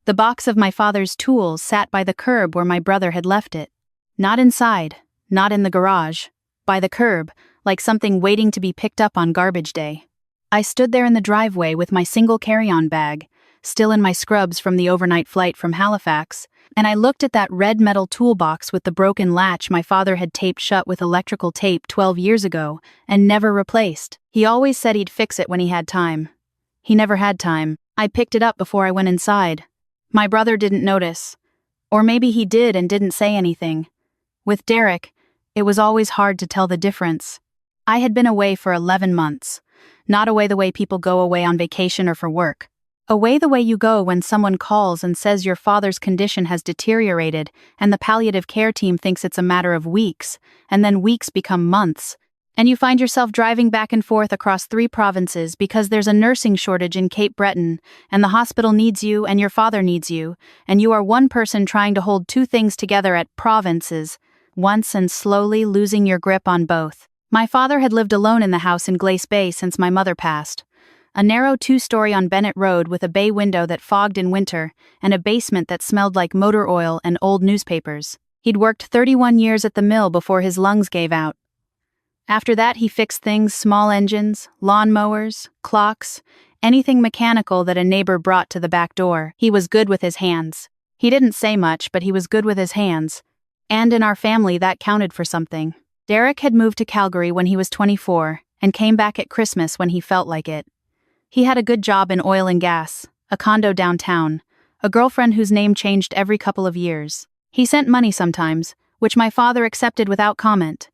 The box of my father's tools sat by the curb where my brother had left it. Not inside, not in the garage. By the curb, like something waiting to be picked up on garbage day. I stood there in the driveway with my single carry-on bag, still in my scrubs from the overnight flight from Halifax, and I looked at that red metal toolbox with the broken latch my father had taped shut with electrical tape 12 years ago and never replaced. He always said he'd fix it when he had time. He never had time. I picked it up before I went inside. My brother didn't notice. Or maybe he did and didn't say anything. With Derek, it was always hard to tell the difference. I had been away for 11 months. Not away the way people go away on vacation or for work. Away the way you go when someone calls and says your father's condition has deteriorated and the palliative care team thinks it's a matter of weeks, and then weeks become months, and you find yourself driving back and forth across 3 provinces because there's a nursing shortage in Cape Breton, and the hospital needs you and your father needs you, and you are one person trying to hold 2 things together at provinces, once and slowly losing your grip on both. My father had lived alone in the house in Glace Bay since my mother passed. A narrow 2-story on Bennett Road with a bay window that fogged in winter and a basement that smelled like motor oil and old newspapers. He'd worked 31 years at the mill before his lungs gave out. After that he fixed things, small engines, lawn mowers, clocks, anything mechanical that a neighbor brought to the back door. He was good with his hands. He didn't say much, but he was good with his hands. And in our family that counted for something. Derek had moved to Calgary when he was 24 and came back at Christmas when he felt like it. He had a good job in oil and gas, a condo downtown, a girlfriend whose name changed every couple of years. He sent money sometimes, which my father accepted without comment.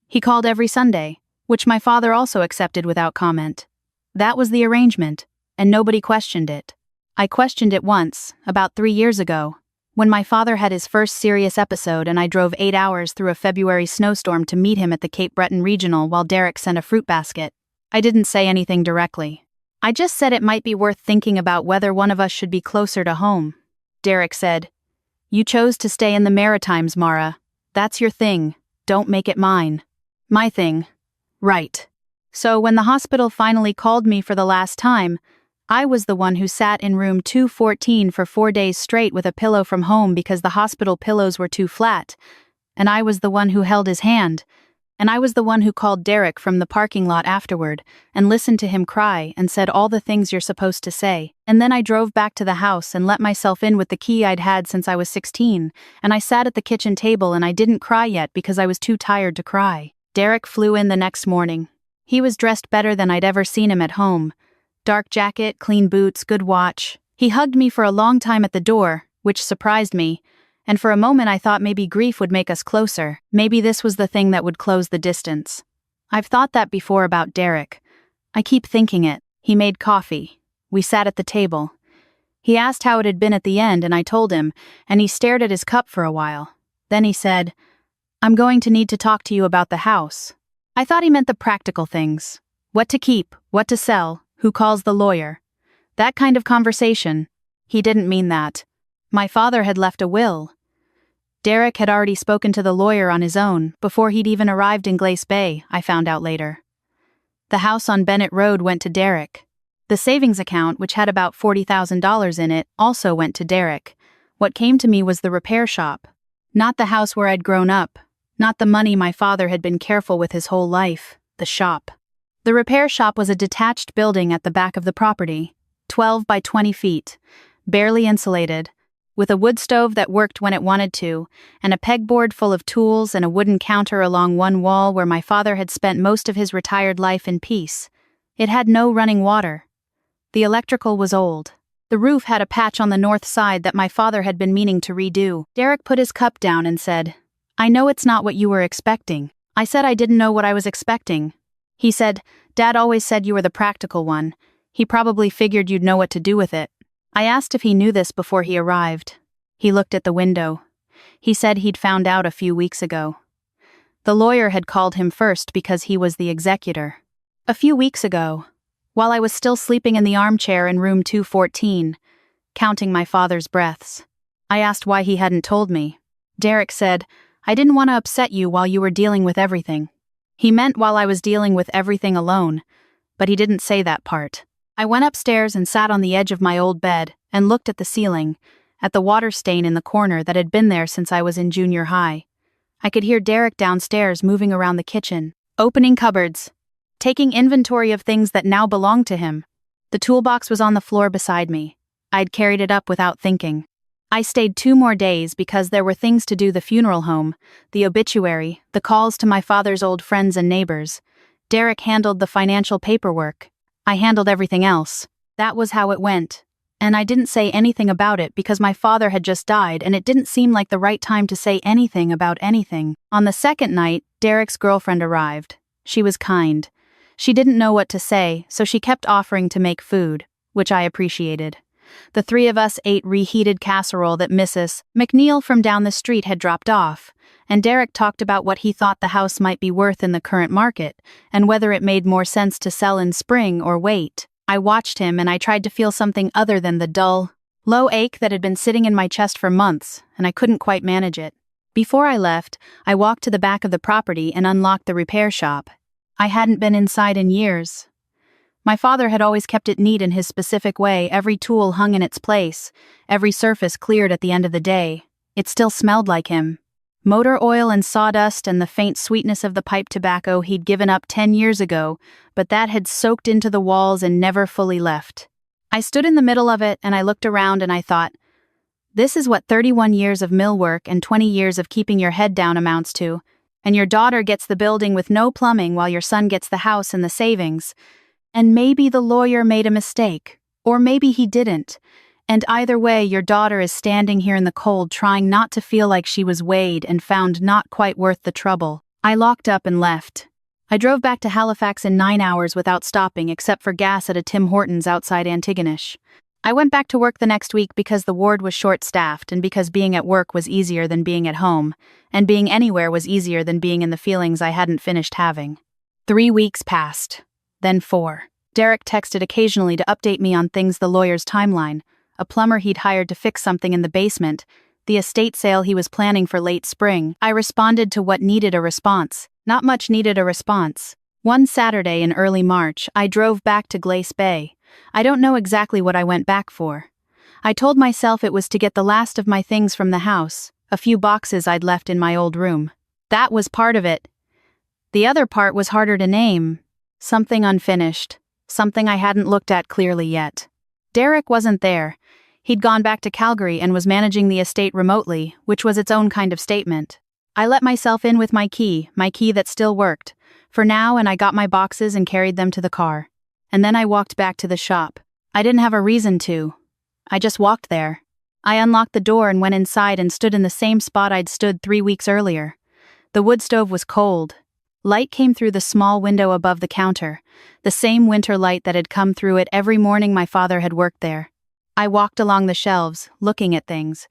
He called every Sunday, which my father also accepted without comment. That was the arrangement, and nobody questioned it. I questioned it once, about 3 years ago, when my father had his first serious episode and I drove 8 hours through a February snowstorm to meet him at the Cape Breton Regional while Derek sent a fruit basket. I didn't say anything directly. I just said it might be worth thinking about whether one of us should be closer to home. Derek said, "You chose to stay in the Maritimes, Mara. That's your thing. Don't make it mine." My thing. Right. So when the hospital finally called me for the last time, I was the one who sat in room 214 for 4 days straight with a pillow from home because the hospital pillows were too flat, and I was the one who held his hand, and I was the one who called Derek from the parking lot afterward and listened to him cry and said all the things you're supposed to say. And then I drove back to the house and let myself in with the key I'd had since I was 16, and I sat at the kitchen table and I didn't cry yet because I was too tired to cry. Derek flew in the next morning. He was dressed better than I'd ever seen him at home. Dark jacket, clean boots, good watch. He hugged me for a long time at the door, which surprised me, and for a moment I thought maybe grief would make us closer. Maybe this was the thing that would close the distance. I've thought that before about Derek. I keep thinking it. He made coffee. We sat at the table. He asked how it had been at the end and I told him, and he stared at his cup for a while. Then he said, "I'm going to need to talk to you about the house." I thought he meant the practical things. What to keep, what to sell, who calls the lawyer. That kind of conversation. He didn't mean that. My father had left a will. Derek had already spoken to the lawyer on his own, before he'd even arrived in Glace Bay, I found out later. The house on Bennett Road went to Derek. The savings account, which had about $40,000 in it, also went to Derek. What came to me was the repair shop. Not the house where I'd grown up. Not the money my father had been careful with his whole life. The shop. The repair shop was a detached building at the back of the property, 12 by 20 feet, barely insulated, with a wood stove that worked when it wanted to, and a pegboard full of tools and a wooden counter along one wall where my father had spent most of his retired life in peace. It had no running water. The electrical was old. The roof had a patch on the north side that my father had been meaning to redo. Derek put his cup down and said, "I know it's not what you were expecting." I said I didn't know what I was expecting. He said, "Dad always said you were the practical one. He probably figured you'd know what to do with it." I asked if he knew this before he arrived. He looked at the window. He said he'd found out a few weeks ago. The lawyer had called him first because he was the executor. A few weeks ago, while I was still sleeping in the armchair in room 214, counting my father's breaths, I asked why he hadn't told me. Derek said, "I didn't want to upset you while you were dealing with everything." He meant while I was dealing with everything alone, but he didn't say that part. I went upstairs and sat on the edge of my old bed and looked at the ceiling, at the water stain in the corner that had been there since I was in junior high. I could hear Derek downstairs moving around the kitchen, opening cupboards, taking inventory of things that now belonged to him. The toolbox was on the floor beside me. I'd carried it up without thinking. I stayed 2 more days because there were things to do: the funeral home, the obituary, the calls to my father's old friends and neighbors. Derek handled the financial paperwork. I handled everything else. That was how it went. And I didn't say anything about it because my father had just died and it didn't seem like the right time to say anything about anything. On the second night, Derek's girlfriend arrived. She was kind. She didn't know what to say, so she kept offering to make food, which I appreciated. The 3 of us ate reheated casserole that Mrs. McNeil from down the street had dropped off, and Derek talked about what he thought the house might be worth in the current market, and whether it made more sense to sell in spring or wait. I watched him and I tried to feel something other than the dull, low ache that had been sitting in my chest for months, and I couldn't quite manage it. Before I left, I walked to the back of the property and unlocked the repair shop. I hadn't been inside in years. My father had always kept it neat in his specific way, every tool hung in its place, every surface cleared at the end of the day. It still smelled like him. Motor oil and sawdust and the faint sweetness of the pipe tobacco he'd given up 10 years ago, but that had soaked into the walls and never fully left. I stood in the middle of it and I looked around and I thought, this is what 31 years of mill work and 20 years of keeping your head down amounts to, and your daughter gets the building with no plumbing while your son gets the house and the savings. And maybe the lawyer made a mistake, or maybe he didn't. And either way, your daughter is standing here in the cold trying not to feel like she was weighed and found not quite worth the trouble. I locked up and left. I drove back to Halifax in 9 hours without stopping except for gas at a Tim Hortons outside Antigonish. I went back to work the next week because the ward was short-staffed and because being at work was easier than being at home, and being anywhere was easier than being in the feelings I hadn't finished having. 3 weeks passed. Then 4. Derek texted occasionally to update me on things: the lawyer's timeline, a plumber he'd hired to fix something in the basement, the estate sale he was planning for late spring. I responded to what needed a response. Not much needed a response. One Saturday in early March, I drove back to Glace Bay. I don't know exactly what I went back for. I told myself it was to get the last of my things from the house, a few boxes I'd left in my old room. That was part of it. The other part was harder to name. Something unfinished. Something I hadn't looked at clearly yet. Derek wasn't there. He'd gone back to Calgary and was managing the estate remotely, which was its own kind of statement. I let myself in with my key that still worked, for now, and I got my boxes and carried them to the car. And then I walked back to the shop. I didn't have a reason to. I just walked there. I unlocked the door and went inside and stood in the same spot I'd stood 3 weeks earlier. The wood stove was cold. Light came through the small window above the counter, the same winter light that had come through it every morning my father had worked there. I walked along the shelves, looking at things.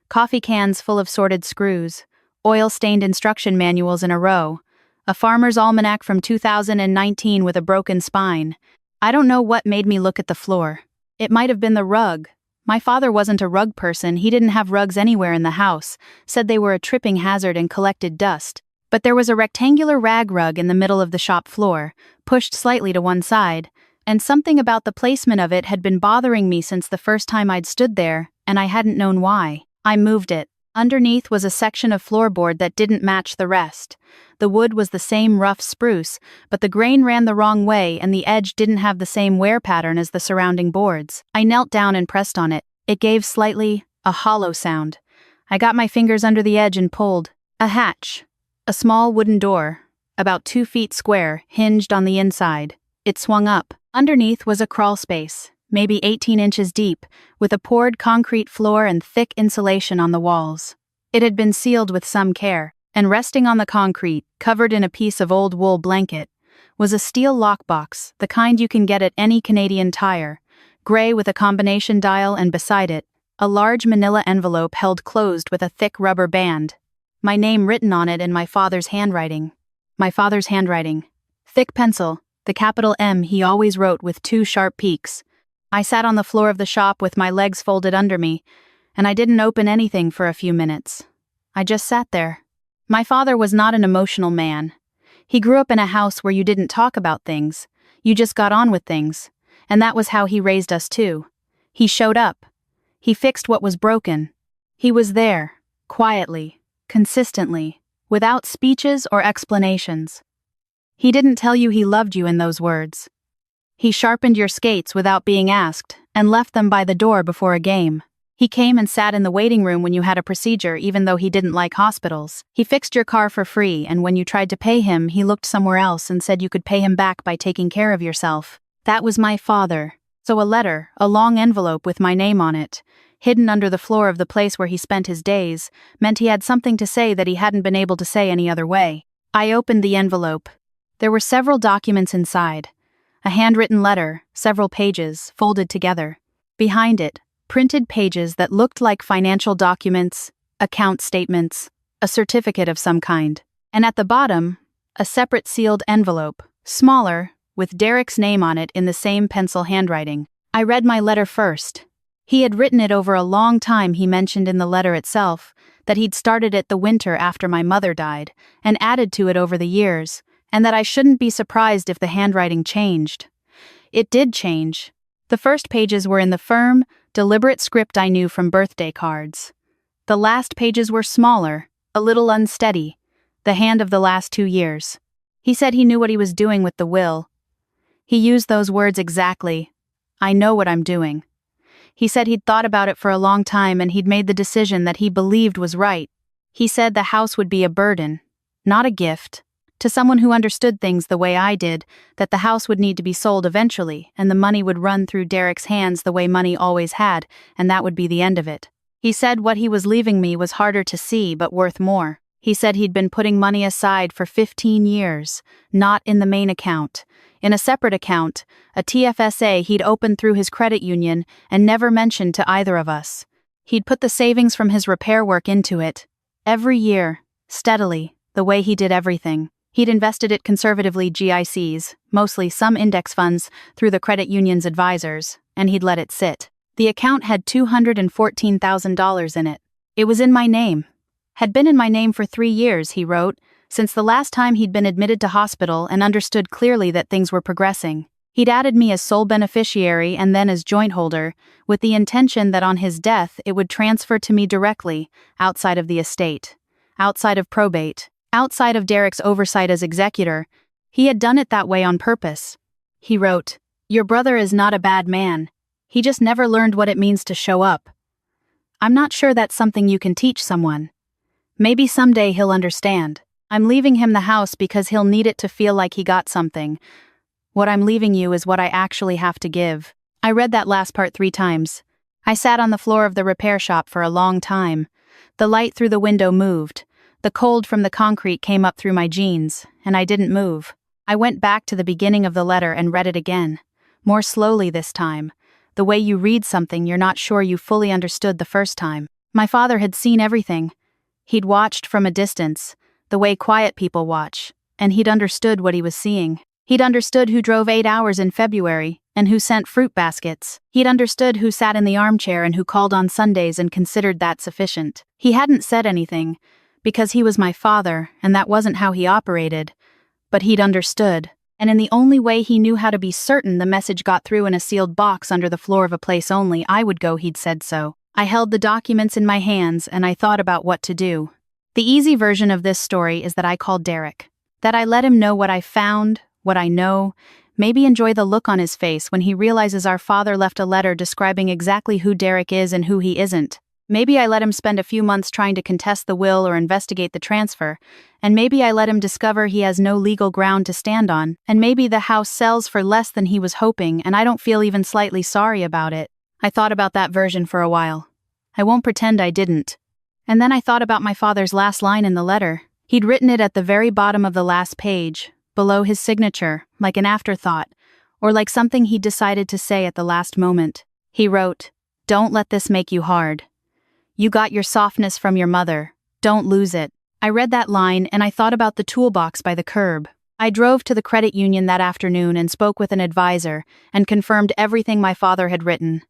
Coffee cans full of sorted screws, oil-stained instruction manuals in a row, a farmer's almanac from 2019 with a broken spine. I don't know what made me look at the floor. It might have been the rug. My father wasn't a rug person, he didn't have rugs anywhere in the house, said they were a tripping hazard and collected dust. But there was a rectangular rag rug in the middle of the shop floor, pushed slightly to one side, and something about the placement of it had been bothering me since the first time I'd stood there, and I hadn't known why. I moved it. Underneath was a section of floorboard that didn't match the rest. The wood was the same rough spruce, but the grain ran the wrong way and the edge didn't have the same wear pattern as the surrounding boards. I knelt down and pressed on it. It gave slightly a hollow sound. I got my fingers under the edge and pulled. A hatch. A small wooden door, about 2 feet square, hinged on the inside. It swung up. Underneath was a crawl space, maybe 18 inches deep, with a poured concrete floor and thick insulation on the walls. It had been sealed with some care, and resting on the concrete, covered in a piece of old wool blanket, was a steel lockbox, the kind you can get at any Canadian Tire, gray with a combination dial, and beside it, a large manila envelope held closed with a thick rubber band. My name written on it in my father's handwriting. My father's handwriting. Thick pencil, the capital M he always wrote with 2 sharp peaks. I sat on the floor of the shop with my legs folded under me, and I didn't open anything for a few minutes. I just sat there. My father was not an emotional man. He grew up in a house where you didn't talk about things, you just got on with things, And that was how he raised us too. He showed up. He fixed what was broken. He was there, quietly, consistently, without speeches or explanations. He didn't tell you he loved you in those words. He sharpened your skates without being asked, and left them by the door before a game. He came and sat in the waiting room when you had a procedure even though he didn't like hospitals. He fixed your car for free, and when you tried to pay him, he looked somewhere else and said you could pay him back by taking care of yourself. That was my father. So a letter, a long envelope with my name on it, hidden under the floor of the place where he spent his days, meant he had something to say that he hadn't been able to say any other way. I opened the envelope. There were several documents inside. A handwritten letter, several pages, folded together. Behind it, printed pages that looked like financial documents, account statements, a certificate of some kind. And at the bottom, a separate sealed envelope, smaller, with Derek's name on it in the same pencil handwriting. I read my letter first. He had written it over a long time. He mentioned in the letter itself that he'd started it the winter after my mother died, and added to it over the years, and that I shouldn't be surprised if the handwriting changed. It did change. The first pages were in the firm, deliberate script I knew from birthday cards. The last pages were smaller, a little unsteady, the hand of the last 2 years. He said he knew what he was doing with the will. He used those words exactly. I know what I'm doing. He said he'd thought about it for a long time and he'd made the decision that he believed was right. He said the house would be a burden, not a gift. To someone who understood things the way I did, that the house would need to be sold eventually, and the money would run through Derek's hands the way money always had, and that would be the end of it. He said what he was leaving me was harder to see but worth more. He said he'd been putting money aside for 15 years, not in the main account. In a separate account, a TFSA he'd opened through his credit union and never mentioned to either of us. He'd put the savings from his repair work into it. Every year, steadily, the way he did everything. He'd invested it conservatively GICs, mostly some index funds, through the credit union's advisors, and he'd let it sit. The account had $214,000 in it. It was in my name. Had been in my name for 3 years, he wrote, since the last time he'd been admitted to hospital and understood clearly that things were progressing. He'd added me as sole beneficiary and then as joint holder, with the intention that on his death it would transfer to me directly, outside of the estate, outside of probate, outside of Derek's oversight as executor. He had done it that way on purpose. He wrote, "Your brother is not a bad man. He just never learned what it means to show up. I'm not sure that's something you can teach someone. Maybe someday he'll understand. I'm leaving him the house because he'll need it to feel like he got something. What I'm leaving you is what I actually have to give." I read that last part 3 times. I sat on the floor of the repair shop for a long time. The light through the window moved. The cold from the concrete came up through my jeans, and I didn't move. I went back to the beginning of the letter and read it again. More slowly this time. The way you read something you're not sure you fully understood the first time. My father had seen everything. He'd watched from a distance, the way quiet people watch, and he'd understood what he was seeing. He'd understood who drove 8 hours in February, and who sent fruit baskets. He'd understood who sat in the armchair and who called on Sundays and considered that sufficient. He hadn't said anything, because he was my father, and that wasn't how he operated. But he'd understood, and in the only way he knew how to be certain the message got through in a sealed box under the floor of a place only I would go, he'd said so. I held the documents in my hands and I thought about what to do. The easy version of this story is that I called Derek. That I let him know what I found, what I know, maybe enjoy the look on his face when he realizes our father left a letter describing exactly who Derek is and who he isn't. Maybe I let him spend a few months trying to contest the will or investigate the transfer, and maybe I let him discover he has no legal ground to stand on, and maybe the house sells for less than he was hoping and I don't feel even slightly sorry about it. I thought about that version for a while. I won't pretend I didn't. And then I thought about my father's last line in the letter. He'd written it at the very bottom of the last page, below his signature, like an afterthought, or like something he'd decided to say at the last moment. He wrote, "Don't let this make you hard. You got your softness from your mother. Don't lose it." I read that line and I thought about the toolbox by the curb. I drove to the credit union that afternoon and spoke with an advisor and confirmed everything my father had written.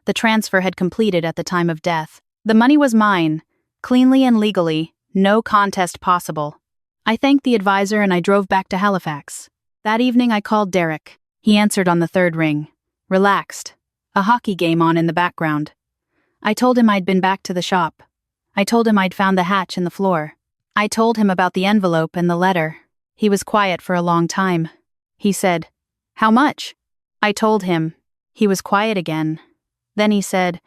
The transfer had completed at the time of death. The money was mine, cleanly and legally, no contest possible. I thanked the advisor and I drove back to Halifax. That evening I called Derek. He answered on the 3rd ring. relaxed, a hockey game on in the background. I told him I'd been back to the shop. I told him I'd found the hatch in the floor. I told him about the envelope and the letter. He was quiet for a long time. He said, "How much?" I told him. He was quiet again. Then he said,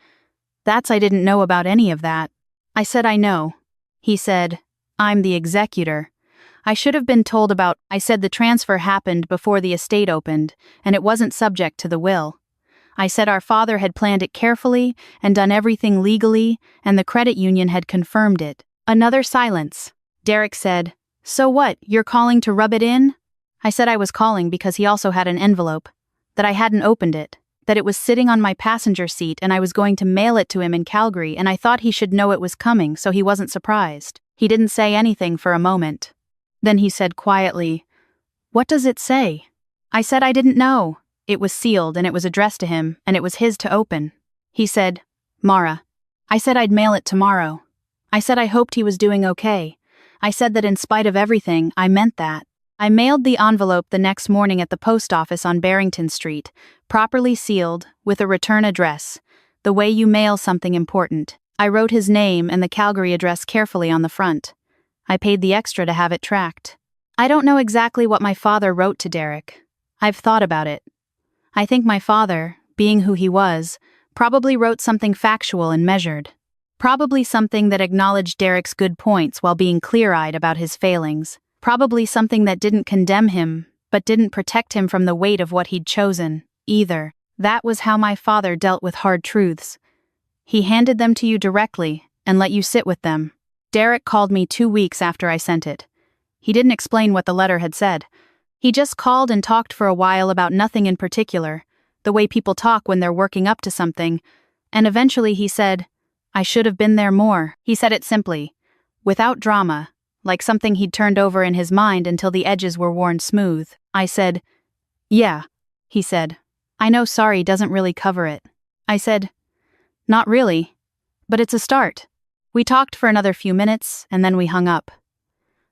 I didn't know about any of that." I said, "I know." He said, "I'm the executor. I should have been told about." I said the transfer happened before the estate opened, and it wasn't subject to the will. I said our father had planned it carefully and done everything legally, and the credit union had confirmed it. Another silence. Derek said, "So what, you're calling to rub it in?" I said I was calling because he also had an envelope, that I hadn't opened it, that it was sitting on my passenger seat and I was going to mail it to him in Calgary, and I thought he should know it was coming so he wasn't surprised. He didn't say anything for a moment. Then he said quietly, "What does it say?" I said I didn't know. It was sealed and it was addressed to him and it was his to open. He said, "Mara." I said I'd mail it tomorrow. I said I hoped he was doing okay. I said that in spite of everything, I meant that. I mailed the envelope the next morning at the post office on Barrington Street, properly sealed, with a return address, the way you mail something important. I wrote his name and the Calgary address carefully on the front. I paid the extra to have it tracked. I don't know exactly what my father wrote to Derek. I've thought about it. I think my father, being who he was, probably wrote something factual and measured. Probably something that acknowledged Derek's good points while being clear-eyed about his failings. Probably something that didn't condemn him, but didn't protect him from the weight of what he'd chosen, either. That was how my father dealt with hard truths. He handed them to you directly and let you sit with them. Derek called me 2 weeks after I sent it. He didn't explain what the letter had said. He just called and talked for a while about nothing in particular, the way people talk when they're working up to something, and eventually he said, "I should have been there more." He said it simply, without drama, like something he'd turned over in his mind until the edges were worn smooth. I said, "Yeah." He said, "I know sorry doesn't really cover it." I said, "Not really, but it's a start." We talked for another few minutes, and then we hung up.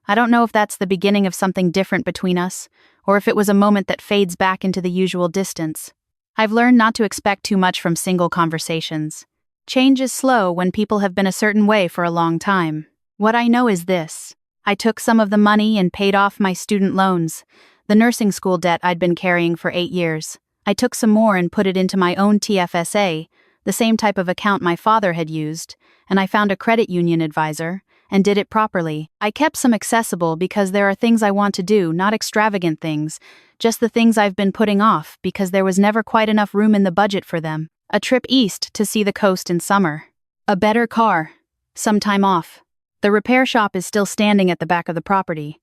I don't know if that's the beginning of something different between us, or if it was a moment that fades back into the usual distance. I've learned not to expect too much from single conversations. Change is slow when people have been a certain way for a long time. What I know is this. I took some of the money and paid off my student loans, the nursing school debt I'd been carrying for 8 years. I took some more and put it into my own TFSA, the same type of account my father had used, and I found a credit union advisor, and did it properly. I kept some accessible because there are things I want to do, not extravagant things, just the things I've been putting off because there was never quite enough room in the budget for them. A trip east to see the coast in summer. A better car. Some time off. The repair shop is still standing at the back of the property.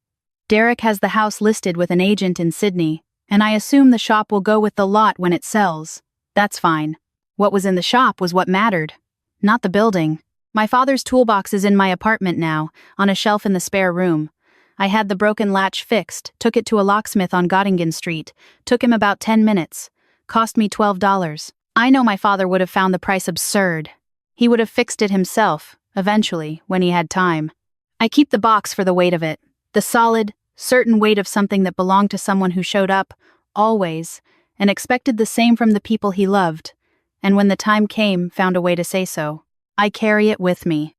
Derek has the house listed with an agent in Sydney, and I assume the shop will go with the lot when it sells. That's fine. What was in the shop was what mattered, not the building. My father's toolbox is in my apartment now, on a shelf in the spare room. I had the broken latch fixed, took it to a locksmith on Gottingen Street, took him about 10 minutes, cost me $12. I know my father would have found the price absurd. He would have fixed it himself, eventually, when he had time. I keep the box for the weight of it, the solid, certain weight of something that belonged to someone who showed up, always, and expected the same from the people he loved, and when the time came, found a way to say so. I carry it with me.